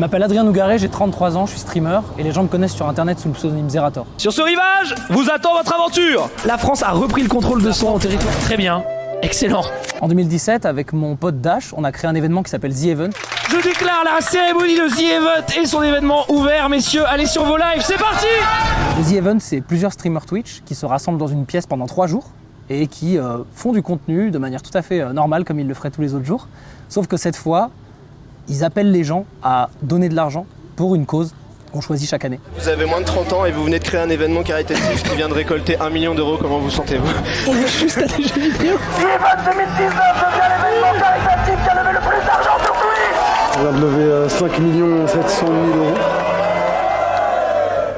Je m'appelle Adrien Nougaret, j'ai 33 ans, je suis streamer et les gens me connaissent sur internet sous le pseudonyme Zerator. Sur ce rivage, vous attend votre aventure. La France a repris le contrôle de son territoire. Très bien, excellent. En 2017, avec mon pote Dash, on a créé un événement qui s'appelle The Event. Je déclare la cérémonie de The Event et son événement ouvert, messieurs. Allez sur vos lives, c'est parti. Le The Event, c'est plusieurs streamers Twitch qui se rassemblent dans une pièce pendant 3 jours et qui font du contenu de manière tout à fait normale comme ils le feraient tous les autres jours. Sauf que cette fois, ils appellent les gens à donner de l'argent pour une cause qu'on choisit chaque année. Vous avez moins de 30 ans et vous venez de créer un événement caritatif qui vient de récolter 1 million d'euros. Comment vous sentez-vous? On est juste à des jeux vidéo. The Event 2019 devient l'événement caritatif qui a levé le plus d'argent sur Twitch. On vient de lever 5 700 000 euros.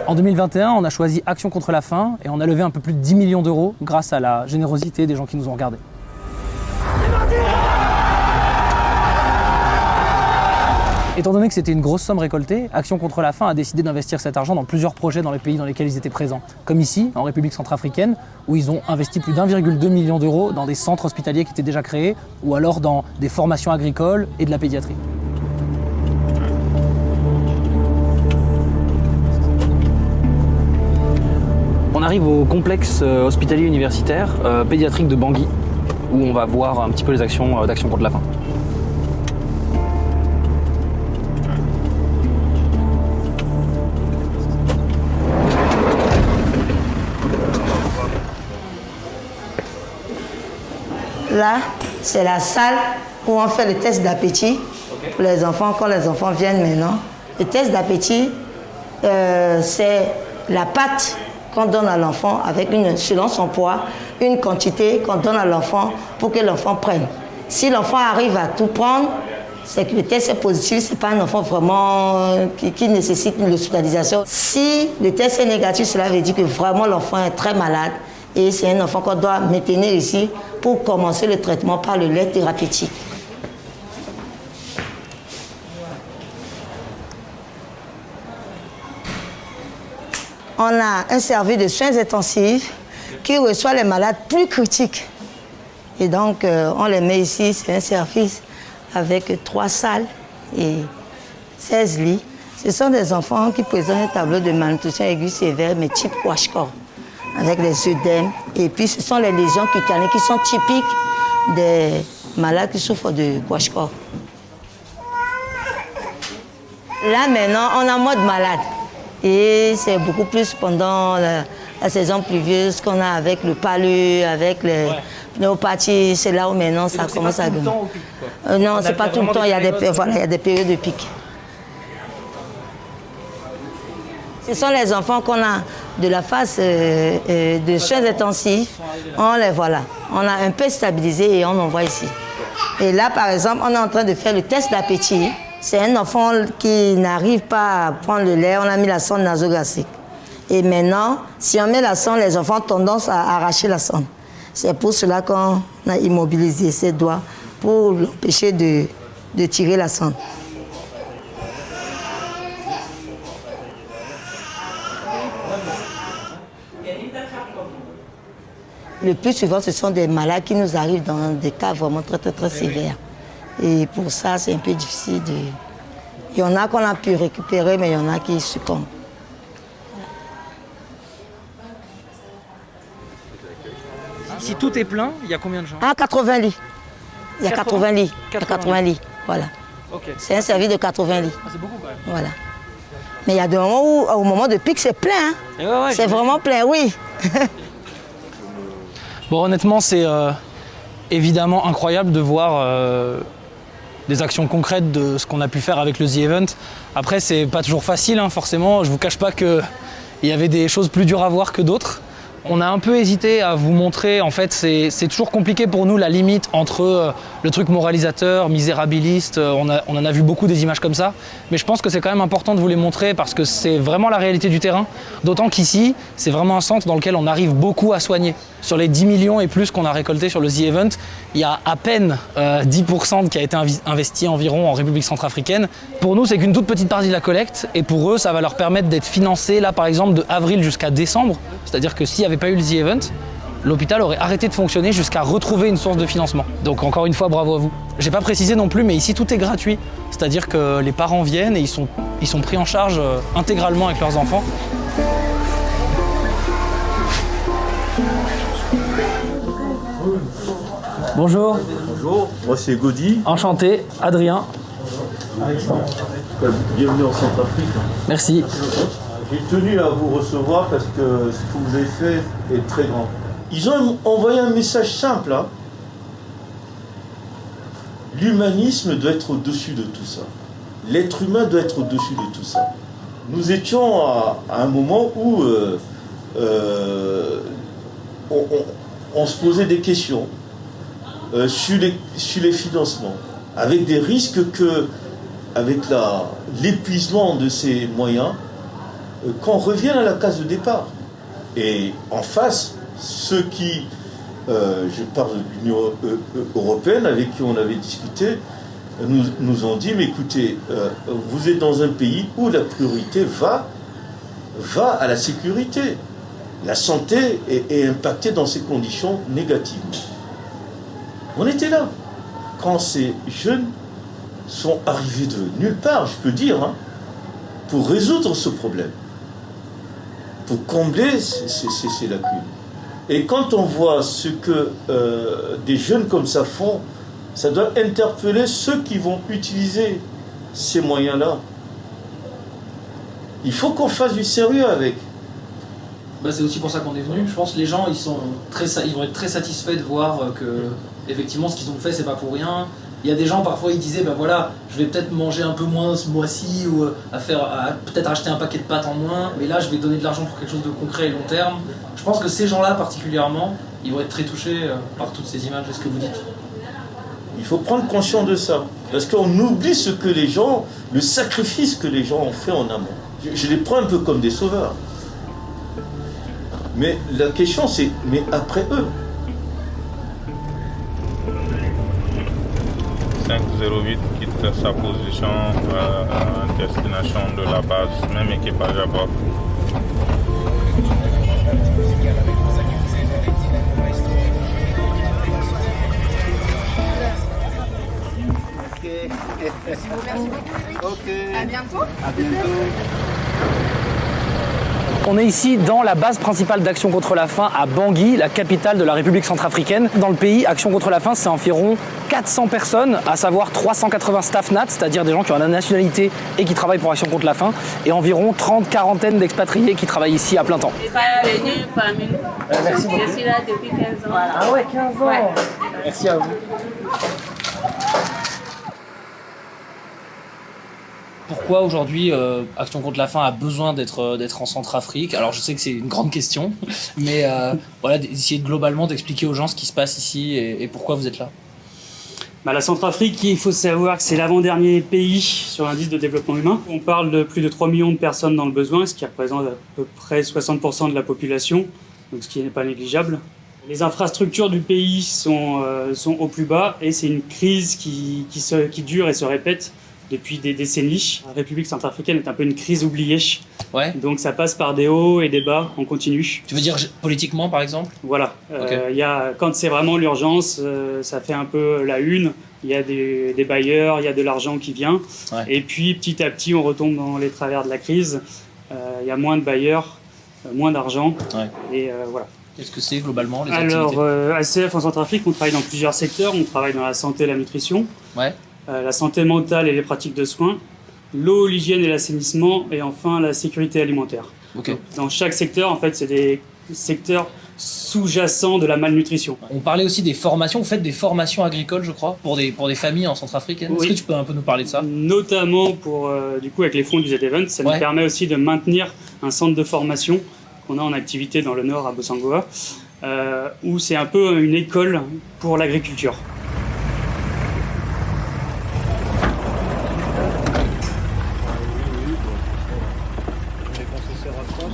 En 2021, on a choisi Action contre la faim et on a levé un peu plus de 10 millions d'euros grâce à la générosité des gens qui nous ont regardés. Étant donné que c'était une grosse somme récoltée, Action contre la faim a décidé d'investir cet argent dans plusieurs projets dans les pays dans lesquels ils étaient présents. Comme ici, en République centrafricaine, où ils ont investi plus d'1,2 million d'euros dans des centres hospitaliers qui étaient déjà créés, ou alors dans des formations agricoles et de la pédiatrie. On arrive au complexe hospitalier universitaire pédiatrique de Bangui, où on va voir un petit peu les actions d'Action contre la faim. Là, c'est la salle où on fait le test d'appétit pour les enfants, quand les enfants viennent maintenant. Le test d'appétit, c'est la pâte qu'on donne à l'enfant avec selon son poids, une quantité qu'on donne à l'enfant pour que l'enfant prenne. Si l'enfant arrive à tout prendre, c'est que le test est positif, ce n'est pas un enfant vraiment qui nécessite une hospitalisation. Si le test est négatif, cela veut dire que vraiment l'enfant est très malade et c'est un enfant qu'on doit maintenir ici pour commencer le traitement par le lait thérapeutique. On a un service de soins intensifs qui reçoit les malades plus critiques. Et donc, on les met ici, c'est un service avec 3 salles et 16 lits. Ce sont des enfants qui présentent un tableau de malnutrition aiguë sévère, mais type Kwashiorkor, avec les œdèmes. Et puis, ce sont les lésions cutanées qui sont typiques des malades qui souffrent de Kwashiorkor. Là, maintenant, on a mode malade. Et c'est beaucoup plus pendant la saison pluvieuse qu'on a avec le palu, avec les pneumopathies. C'est là où maintenant ça commence à gagner. Non, c'est pas tout le temps. Il y a des périodes de pic. Ce sont les enfants qu'on a de la phase de soins intensifs. On les voilà. On a un peu stabilisé et on envoie ici. Et là, par exemple, on est en train de faire le test d'appétit. C'est un enfant qui n'arrive pas à prendre le lait. On a mis la sonde nasogastrique. Et maintenant, si on met la sonde, les enfants ont tendance à arracher la sonde. C'est pour cela qu'on a immobilisé ses doigts pour l'empêcher de tirer la sonde. Le plus souvent, ce sont des malades qui nous arrivent dans des cas vraiment très sévères. Et pour ça, c'est un peu difficile de... Il y en a qu'on a pu récupérer, mais il y en a qui succombent. Si tout est plein, il y a combien de gens? 80 lits. Il y a 80 lits. 80 lits, voilà. Okay. C'est un service de 80 lits. C'est beaucoup quand même. Voilà. Mais il y a des moments où, au moment de pic, c'est plein. Hein. C'est vraiment plein, oui. Bon, honnêtement, c'est évidemment incroyable de voir des actions concrètes de ce qu'on a pu faire avec le The Event. Après, c'est pas toujours facile, hein, forcément. Je vous cache pas qu'il y avait des choses plus dures à voir que d'autres. On a un peu hésité à vous montrer, en fait, c'est toujours compliqué pour nous la limite entre le truc moralisateur, misérabiliste, on en a vu beaucoup des images comme ça, mais je pense que c'est quand même important de vous les montrer parce que c'est vraiment la réalité du terrain, d'autant qu'ici, c'est vraiment un centre dans lequel on arrive beaucoup à soigner. Sur les 10 millions et plus qu'on a récoltés sur le The Event, il y a à peine 10% qui a été investi environ en République centrafricaine. Pour nous, c'est qu'une toute petite partie de la collecte, et pour eux, ça va leur permettre d'être financés, là par exemple, de avril jusqu'à décembre, c'est-à-dire que s'il n'y avait pas eu le The Event, l'hôpital aurait arrêté de fonctionner jusqu'à retrouver une source de financement. Donc encore une fois, bravo à vous. J'ai pas précisé non plus, mais ici tout est gratuit. C'est-à-dire que les parents viennent et ils sont pris en charge intégralement avec leurs enfants. Bonjour. Bonjour, moi c'est Gaudi. Enchanté, Adrien. Bienvenue en Centrafrique. Merci. J'ai tenu à vous recevoir parce que ce que vous avez fait est très grand. Ils ont envoyé un message simple. Hein. L'humanisme doit être au-dessus de tout ça. L'être humain doit être au-dessus de tout ça. Nous étions à un moment où on se posait des questions sur les financements, avec des risques que, avec l'épuisement de ces moyens, qu'on revienne à la case de départ. Et en face, ceux qui, je parle de l'Union européenne, avec qui on avait discuté, nous ont dit, mais écoutez, vous êtes dans un pays où la priorité va à la sécurité. La santé est impactée dans ces conditions négativement. On était là. Quand ces jeunes sont arrivés de nulle part, je peux dire, hein, pour résoudre ce problème, pour combler ces lacunes. Et quand on voit ce que des jeunes comme ça font, ça doit interpeller ceux qui vont utiliser ces moyens-là. Il faut qu'on fasse du sérieux avec. Bah, c'est aussi pour ça qu'on est venu. Je pense que les gens ils vont être très satisfaits de voir que effectivement ce qu'ils ont fait c'est pas pour rien. Il y a des gens parfois ils disaient bah voilà je vais peut-être manger un peu moins ce mois-ci ou peut-être acheter un paquet de pâtes en moins, mais là je vais donner de l'argent pour quelque chose de concret et long terme. Je pense que ces gens-là particulièrement ils vont être très touchés par toutes ces images. Est-ce que vous dites? Il faut prendre conscience de ça, parce qu'on oublie ce que les gens, le sacrifice que les gens ont fait en amont. Je les prends un peu comme des sauveurs. Mais la question c'est, mais après eux. 508 quitte sa position à destination de la base, même équipage à bord. À bientôt. On est ici dans la base principale d'Action contre la faim à Bangui, la capitale de la République centrafricaine. Dans le pays, Action contre la faim, c'est environ 400 personnes, à savoir 380 staff NAT, c'est-à-dire des gens qui ont la nationalité et qui travaillent pour Action contre la faim, et environ 30-40 d'expatriés qui travaillent ici à plein temps. Je suis pas venu parmi nous. Merci beaucoup. Je suis là depuis 15 ans. Voilà. Ah ouais, 15 ans. Ouais. Merci à vous. Pourquoi aujourd'hui Action contre la faim a besoin d'être en Centrafrique? Alors je sais que c'est une grande question, mais voilà, d'essayer globalement d'expliquer aux gens ce qui se passe ici et pourquoi vous êtes là. La Centrafrique, il faut savoir que c'est l'avant-dernier pays sur l'indice de développement humain. On parle de plus de 3 millions de personnes dans le besoin, ce qui représente à peu près 60% de la population, donc ce qui n'est pas négligeable. Les infrastructures du pays sont au plus bas et c'est une crise qui dure et se répète depuis des décennies. La République centrafricaine est un peu une crise oubliée. Ouais. Donc ça passe par des hauts et des bas en continu. Tu veux dire politiquement par exemple? Voilà. Okay. Quand c'est vraiment l'urgence, ça fait un peu la une. Il y a des bailleurs, il y a de l'argent qui vient. Ouais. Et puis petit à petit, on retombe dans les travers de la crise. Il y a moins de bailleurs, moins d'argent. Ouais. Et voilà. Qu'est-ce que c'est globalement les activités? Alors, ACF en Centrafrique, on travaille dans plusieurs secteurs. On travaille dans la santé et la nutrition. Ouais. La santé mentale et les pratiques de soins, l'eau, l'hygiène et l'assainissement, et enfin la sécurité alimentaire. Okay. Dans chaque secteur, en fait, c'est des secteurs sous-jacents de la malnutrition. On parlait aussi des formations, vous faites des formations agricoles, je crois, pour des familles en Centrafricaine. Oui. Est-ce que tu peux un peu nous parler de ça? Notamment du coup, avec les fonds du Z-Event, ça nous permet aussi de maintenir un centre de formation qu'on a en activité dans le nord, à Bossangoa, où c'est un peu une école pour l'agriculture.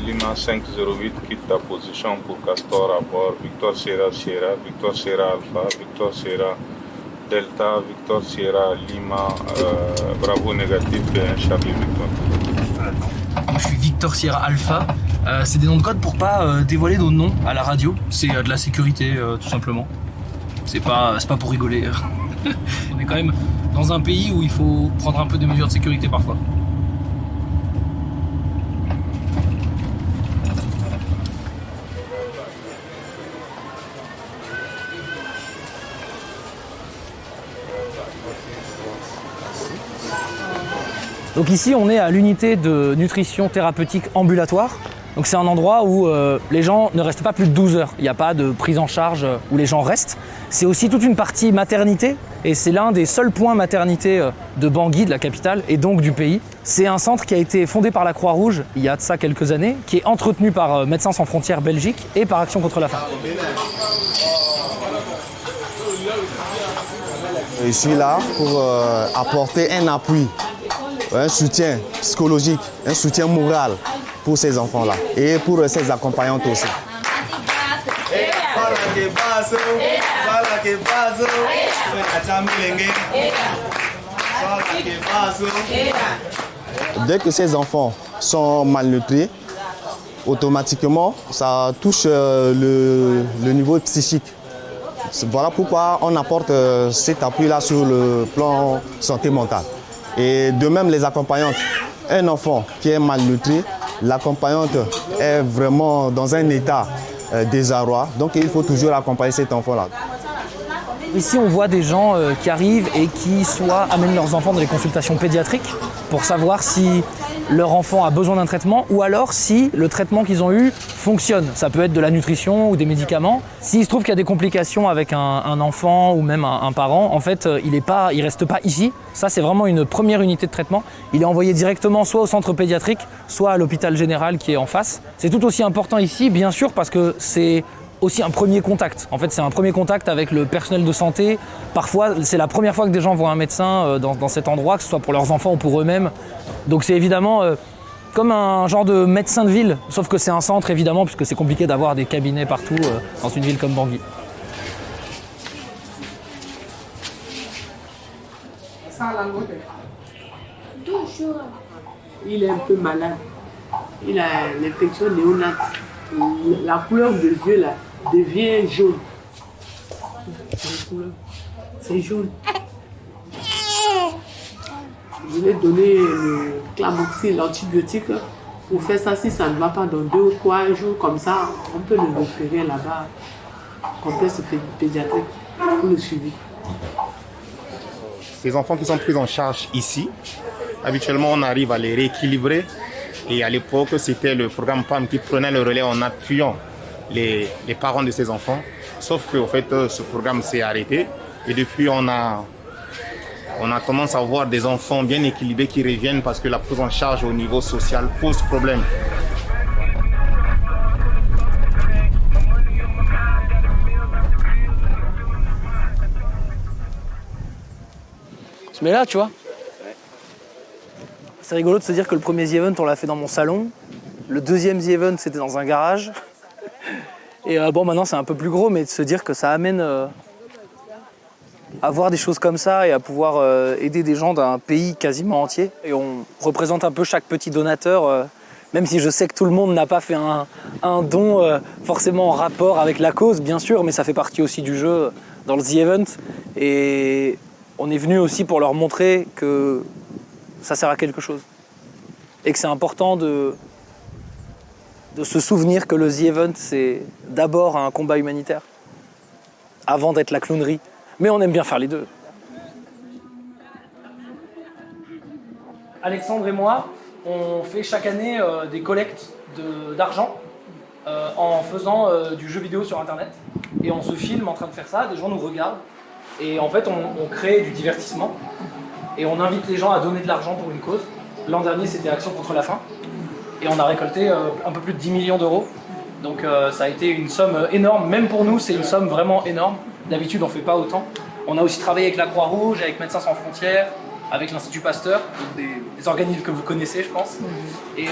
Lima 508 quitte ta position pour Castor à bord. Victor Sierra Sierra, Victor Sierra Alpha, Victor Sierra Delta, Victor Sierra Lima, Bravo négatif et un Charlie Victor. Je suis Victor Sierra Alpha, C'est des noms de code pour pas dévoiler nos noms à la radio. C'est de la sécurité, tout simplement. C'est pas pour rigoler. On est quand même dans un pays où il faut prendre un peu de mesures de sécurité parfois. Donc ici, on est à l'unité de nutrition thérapeutique ambulatoire. Donc c'est un endroit où les gens ne restent pas plus de 12 heures. Il n'y a pas de prise en charge où les gens restent. C'est aussi toute une partie maternité et c'est l'un des seuls points maternité de Bangui, de la capitale et donc du pays. C'est un centre qui a été fondé par la Croix-Rouge il y a de ça quelques années, qui est entretenu par Médecins sans frontières Belgique et par Action contre la faim. Je suis là pour apporter un appui, un soutien psychologique, un soutien moral pour ces enfants-là et pour ces accompagnantes aussi. Dès que ces enfants sont malnutris, automatiquement, ça touche le niveau psychique. Voilà pourquoi on apporte cet appui-là sur le plan santé mentale. Et de même, les accompagnantes. Un enfant qui est malnutri, l'accompagnante est vraiment dans un état désarroi. Donc il faut toujours accompagner cet enfant-là. Ici, on voit des gens qui arrivent et qui soit amènent leurs enfants dans les consultations pédiatriques pour savoir si leur enfant a besoin d'un traitement ou alors si le traitement qu'ils ont eu fonctionne. Ça peut être de la nutrition ou des médicaments. S'il se trouve qu'il y a des complications avec un enfant ou même un parent, en fait, il reste pas ici. Ça, c'est vraiment une première unité de traitement. Il est envoyé directement soit au centre pédiatrique, soit à l'hôpital général qui est en face. C'est tout aussi important ici, bien sûr, parce que c'est aussi un premier contact. En fait, c'est un premier contact avec le personnel de santé. Parfois, c'est la première fois que des gens voient un médecin dans cet endroit, que ce soit pour leurs enfants ou pour eux-mêmes. Donc c'est évidemment comme un genre de médecin de ville, sauf que c'est un centre évidemment, puisque c'est compliqué d'avoir des cabinets partout dans une ville comme Bangui. Il est un peu malade. Il a l'infection néonate. La couleur de yeux là devient jaune. C'est jaune. Je vais donner le Clamoxyl, l'antibiotique. Pour faire ça, si ça ne va pas dans 2 ou 3 jours comme ça, on peut le référer là-bas, complexe pédiatrique, pour le suivi. Ces enfants qui sont pris en charge ici, habituellement on arrive à les rééquilibrer. Et à l'époque, c'était le programme PAM qui prenait le relais en appuyant les parents de ces enfants. Sauf qu'en fait, ce programme s'est arrêté. Et depuis, on a commencé à voir des enfants bien équilibrés qui reviennent parce que la prise en charge au niveau social pose problème. Mais là, tu vois, c'est rigolo de se dire que le premier The Event, on l'a fait dans mon salon. Le deuxième The Event, c'était dans un garage. Et bon, maintenant, c'est un peu plus gros, mais de se dire que ça amène à voir des choses comme ça et à pouvoir aider des gens d'un pays quasiment entier. Et on représente un peu chaque petit donateur, même si je sais que tout le monde n'a pas fait un don forcément en rapport avec la cause, bien sûr, mais ça fait partie aussi du jeu dans le The Event. Et on est venu aussi pour leur montrer que ça sert à quelque chose. Et que c'est important de se souvenir que le The Event, c'est d'abord un combat humanitaire, avant d'être la clownerie. Mais on aime bien faire les deux. Alexandre et moi, on fait chaque année des collectes d'argent en faisant du jeu vidéo sur Internet. Et on se filme en train de faire ça, des gens nous regardent. Et en fait, on crée du divertissement. Et on invite les gens à donner de l'argent pour une cause. L'an dernier, c'était Action contre la faim. Et on a récolté un peu plus de 10 millions d'euros. Donc ça a été une somme énorme. Même pour nous, c'est une somme vraiment énorme. D'habitude, on ne fait pas autant. On a aussi travaillé avec la Croix-Rouge, avec Médecins sans frontières, avec l'Institut Pasteur, des organismes que vous connaissez, je pense. Et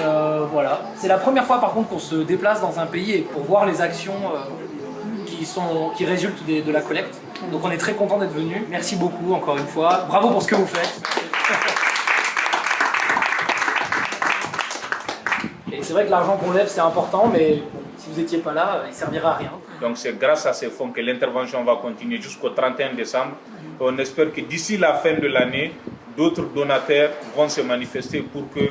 voilà. C'est la première fois, par contre, qu'on se déplace dans un pays et pour voir les actions qui résultent de la collecte. Donc on est très content d'être venus. Merci beaucoup, encore une fois. Bravo pour ce que vous faites. Et c'est vrai que l'argent qu'on lève c'est important, mais si vous n'étiez pas là, il ne servira à rien. Donc c'est grâce à ces fonds que l'intervention va continuer jusqu'au 31 décembre. On espère que d'ici la fin de l'année, d'autres donateurs vont se manifester pour que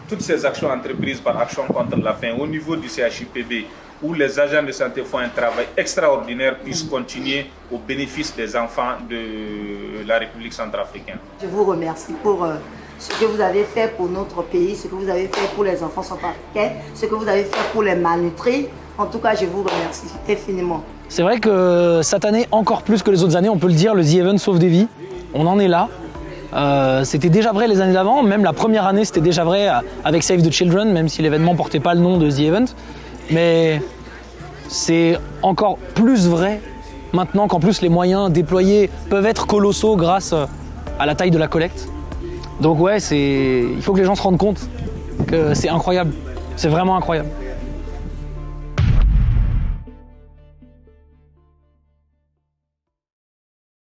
toutes ces actions entreprises par Action contre la faim au niveau du CHIPB, où les agents de santé font un travail extraordinaire, puissent continuer au bénéfice des enfants de la République centrafricaine. Je vous remercie pour ce que vous avez fait pour notre pays, ce que vous avez fait pour les enfants centrafricains, ce que vous avez fait pour les malnutris. En tout cas, je vous remercie infiniment. C'est vrai que cette année, encore plus que les autres années, on peut le dire, le The Event sauve des vies. On en est là. C'était déjà vrai les années d'avant, même la première année c'était déjà vrai avec Save the Children, même si l'événement ne portait pas le nom de The Event. Mais c'est encore plus vrai maintenant qu'en plus les moyens déployés peuvent être colossaux grâce à la taille de la collecte. Donc ouais, il faut que les gens se rendent compte que c'est incroyable, c'est vraiment incroyable.